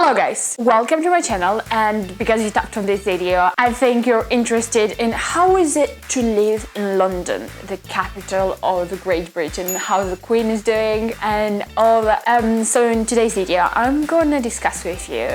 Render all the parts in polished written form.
Hello guys, welcome to my channel, and because you tapped on this video, I think you're interested in how is it to live in London, the capital of the Great Britain, how the Queen is doing and all that. So in today's video, I'm gonna discuss with you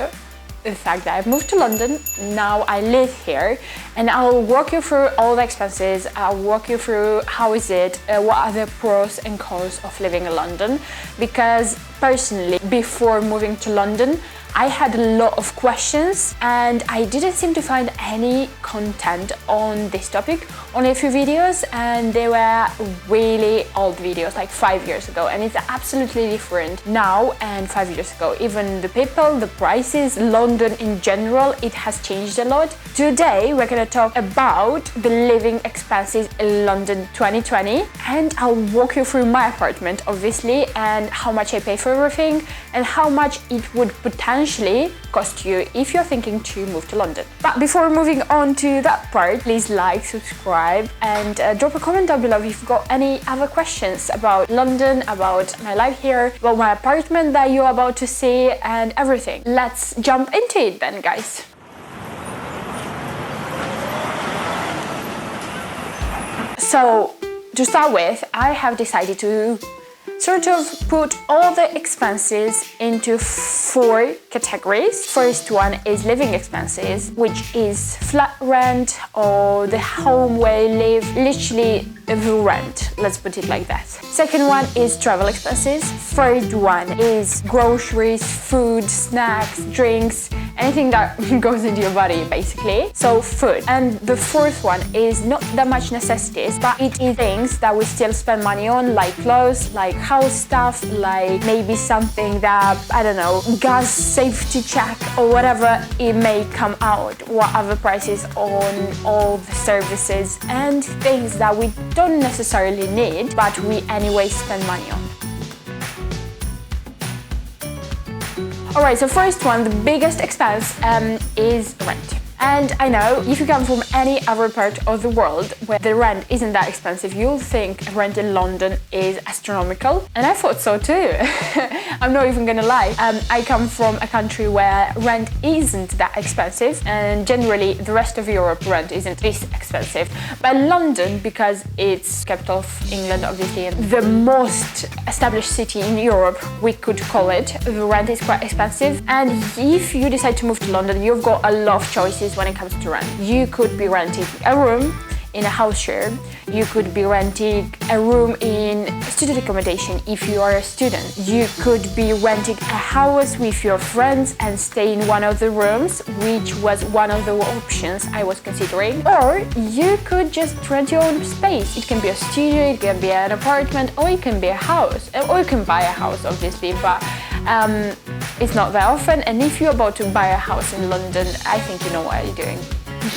the fact that I've moved to London, now I live here, and I'll walk you through all the expenses, I'll walk you through how is it, what are the pros and cons of living in London, because personally, before moving to London, I had a lot of questions and I didn't seem to find any content on this topic, only a few videos, and they were really old videos, like 5 years ago, and it's absolutely different now and 5 years ago. Even the people, the prices, London in general, it has changed a lot. Today we're gonna talk about the living expenses in London 2020, and I'll walk you through my apartment obviously, and how much I pay for everything, and how much it would potentially cost you if you're thinking to move to London. But before moving on to that part, please like, subscribe, and drop a comment down below if you've got any other questions about London, about my life here, about my apartment that you're about to see, and everything. Let's jump into it then, guys. So to start with, I have decided to sort of put all the expenses into 4 categories. First one is living expenses, which is flat rent or the home where you live, literally the rent, let's put it like that. Second one is travel expenses. Third one is groceries, food, snacks, drinks, anything that goes into your body basically, so food. And the fourth one is not that much necessities, but it is things that we still spend money on, like clothes, like house stuff, like maybe something that, I don't know, gas safety check or whatever it may come out, what are the prices on all the services and things that we don't necessarily need but we anyway spend money on. Alright, so first one, the biggest expense is rent. And I know if you come from any other part of the world where the rent isn't that expensive, you'll think rent in London is astronomical. And I thought so too. I'm not even gonna lie. I come from a country where rent isn't that expensive, and generally the rest of Europe rent isn't this expensive. But London, because it's capital of England obviously, and the most established city in Europe, we could call it, the rent is quite expensive. And if you decide to move to London, you've got a lot of choices when it comes to rent. You could be renting a room in a house share, you could be renting a room in student accommodation if you are a student, you could be renting a house with your friends and stay in one of the rooms, which was one of the options I was considering, or you could just rent your own space. It can be a studio, it can be an apartment, or it can be a house, or you can buy a house obviously, but it's not that often. And if you're about to buy a house in London, I think you know what you're doing.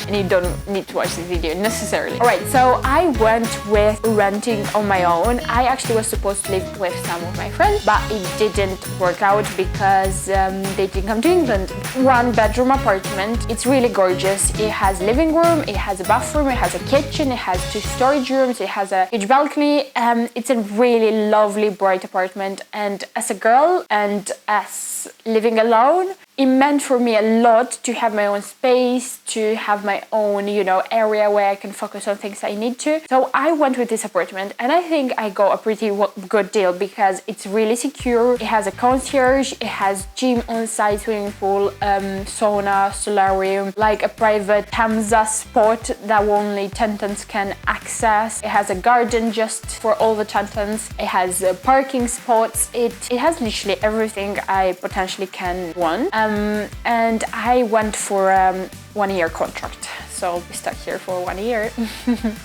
And you don't need to watch this video necessarily. Alright, so I went with renting on my own. I actually was supposed to live with some of my friends, but it didn't work out because they didn't come to England. 1-bedroom apartment, it's really gorgeous. It has a living room, it has a bathroom, it has a kitchen, it has 2 storage rooms, it has a huge balcony. It's a really lovely, bright apartment, and as a girl and as living alone, it meant for me a lot to have my own space, to have my own, you know, area where I can focus on things I need to. So I went with this apartment, and I think I got a pretty good deal because it's really secure. It has a concierge, it has gym on site, swimming pool, sauna, solarium, like a private Hamza spot that only Tentans can access. It has a garden just for all the Tentans. It has parking spots. It has literally everything I potentially can want. And I went for a 1-year contract, so I'll be stuck here for 1 year.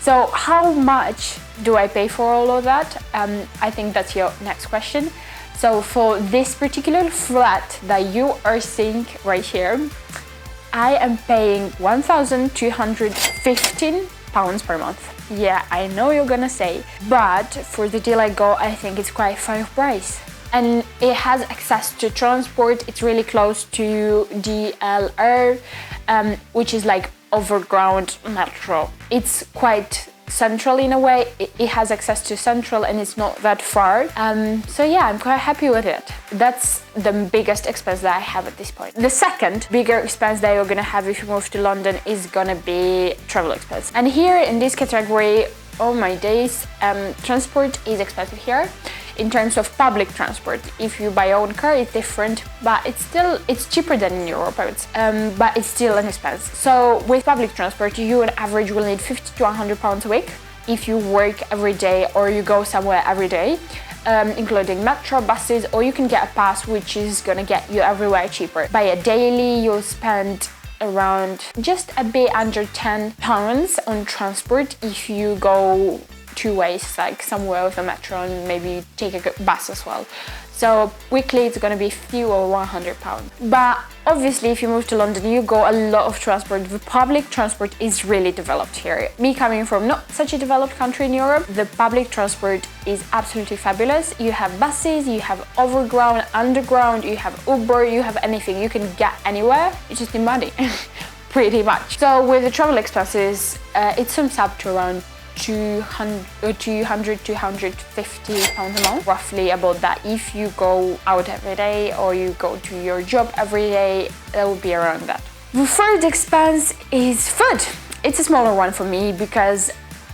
So how much do I pay for all of that? I think that's your next question. So for this particular flat that you are seeing right here, I am paying £1,215 per month. Yeah, I know you're gonna say, but for the deal I got, I think it's quite fair price. And it has access to transport. It's really close to DLR, which is like overground metro. It's quite central in a way. It has access to central and it's not that far. So yeah, I'm quite happy with it. That's the biggest expense that I have at this point. The second bigger expense that you're gonna have if you move to London is gonna be travel expense. And here in this category, oh my days, transport is expensive here. In terms of public transport, if you buy your own car, it's different, but it's cheaper than in Europe, I would say. But it's still an expense. So with public transport, you on average will need 50 to 100 pounds a week if you work every day or you go somewhere every day, including metro, buses, or you can get a pass, which is gonna get you everywhere cheaper. By a daily, you'll spend around just a bit under 10 pounds on transport if you go two ways, like somewhere with a metro and maybe take a bus as well. So weekly it's gonna be few or 100 pounds. But obviously if you move to London, you go a lot of transport. The public transport is really developed here. Me coming from not such a developed country in Europe, the public transport is absolutely fabulous. You have buses, you have overground, underground, you have Uber, you have anything. You can get anywhere, you just need money, pretty much. So with the travel expenses, it sums up to around 250 pounds a month, roughly about that. If you go out every day or you go to your job every day, that would be around that. The third expense is food. It's a smaller one for me because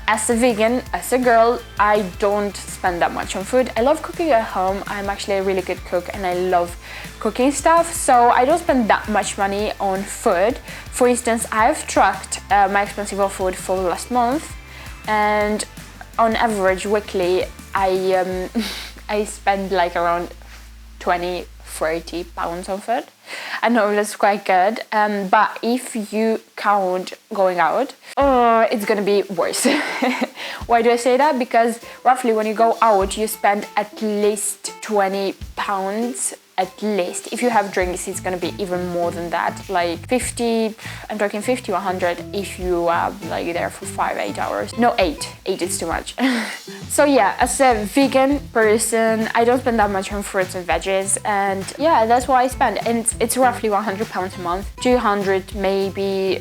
as a vegan, as a girl, I don't spend that much on food. I love cooking at home. I'm actually a really good cook and I love cooking stuff, so I don't spend that much money on food. For instance, I've tracked my expenses of food for the last month, and on average weekly I spend like around 20-30 pounds on food. I know that's quite good, but if you count going out, it's gonna be worse. Why do I say that? Because roughly when you go out you spend at least 20 pounds at least. If you have drinks, it's gonna be even more than that, like 50, I'm talking 50 or 100 if you are like there for 5-8 hours. No, 8 is too much. So yeah, as a vegan person, I don't spend that much on fruits and veggies, and yeah, that's what I spend. And it's roughly 100 pounds a month, 200 maybe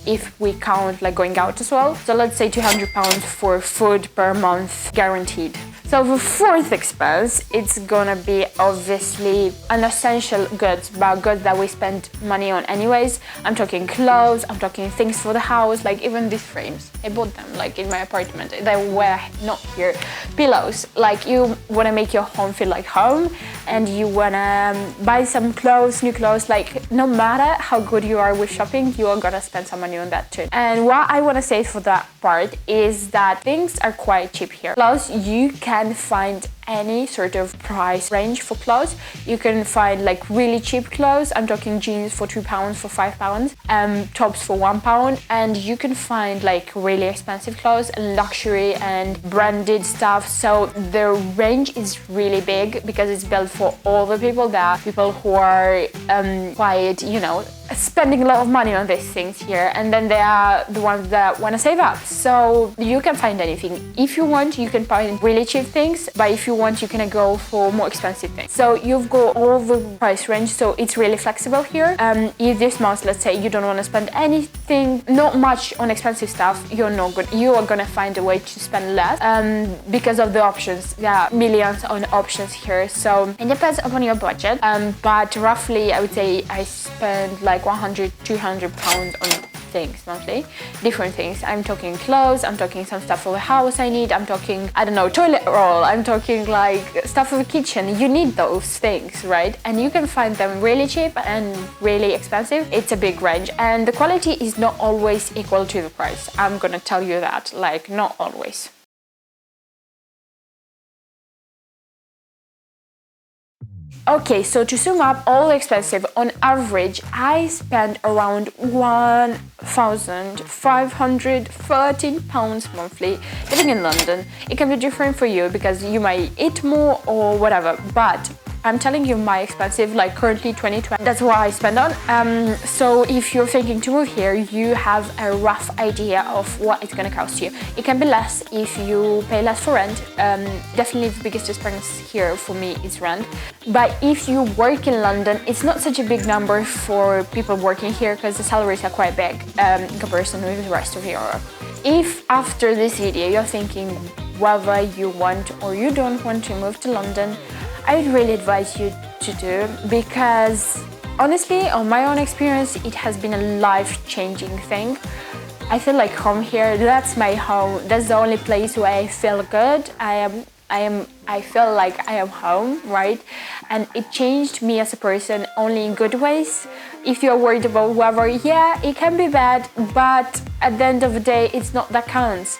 if we count like going out as well. So let's say 200 pounds for food per month guaranteed. So the fourth expense, it's gonna be obviously unessential goods, but goods that we spend money on anyways. I'm talking clothes, I'm talking things for the house, like even these frames. I bought them like in my apartment. They were not here. Pillows, like you wanna make your home feel like home and you wanna buy some clothes, new clothes, like no matter how good you are with shopping, you are gonna spend some money on that too. And what I wanna say for that part is that things are quite cheap here. Plus, you can find any sort of price range for clothes. You can find like really cheap clothes. I'm talking jeans for £2, for £5, tops for £1, and you can find like really expensive clothes and luxury and branded stuff. So the range is really big because it's built for all the people. There are people who are quite, you know, spending a lot of money on these things here, and then there are the ones that want to save up. So you can find anything. If you want, you can find really cheap things, but if you want, you can go for more expensive things. So you've got all the price range, so it's really flexible here. If this month, let's say you don't want to spend anything, not much on expensive stuff, you are gonna find a way to spend less because of the options. There are millions of options here, so it depends upon your budget. But roughly, I would say I spend like 100-200 pounds on things monthly, different things. I'm talking clothes, I'm talking some stuff for the house I need, I'm talking, I don't know, toilet roll, I'm talking like stuff for the kitchen. You need those things, right? And you can find them really cheap and really expensive. It's a big range, and the quality is not always equal to the price. I'm gonna tell you that, like not always. Okay, so to sum up all expensive, on average, I spend around £1,513 monthly living in London. It can be different for you because you might eat more or whatever, but I'm telling you my expensive, like currently 2020, that's what I spend on. So if you're thinking to move here, you have a rough idea of what it's gonna cost you. It can be less if you pay less for rent. Definitely the biggest expense here for me is rent. But if you work in London, it's not such a big number for people working here because the salaries are quite big in comparison with the rest of Europe. If after this video you're thinking whether you want or you don't want to move to London, I would really advise you to do, because honestly, on my own experience, it has been a life-changing thing. I feel like home here, that's my home. That's the only place where I feel good. I feel like I am home, right? And it changed me as a person only in good ways. If you're worried about weather, yeah, it can be bad, but at the end of the day, it's not that counts.